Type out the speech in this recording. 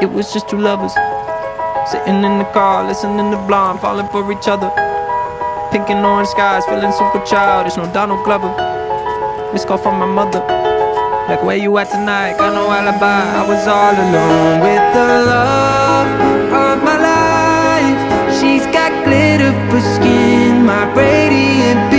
It was just two lovers sitting in the car, listening to Blonde, falling for each other. Pink and orange skies, feeling super childish. No Donald Glover. Missed call from my mother, like, where you at tonight? Got no alibi. I was all alone with the love of my life. She's got glitter for skin, my radiant beauty.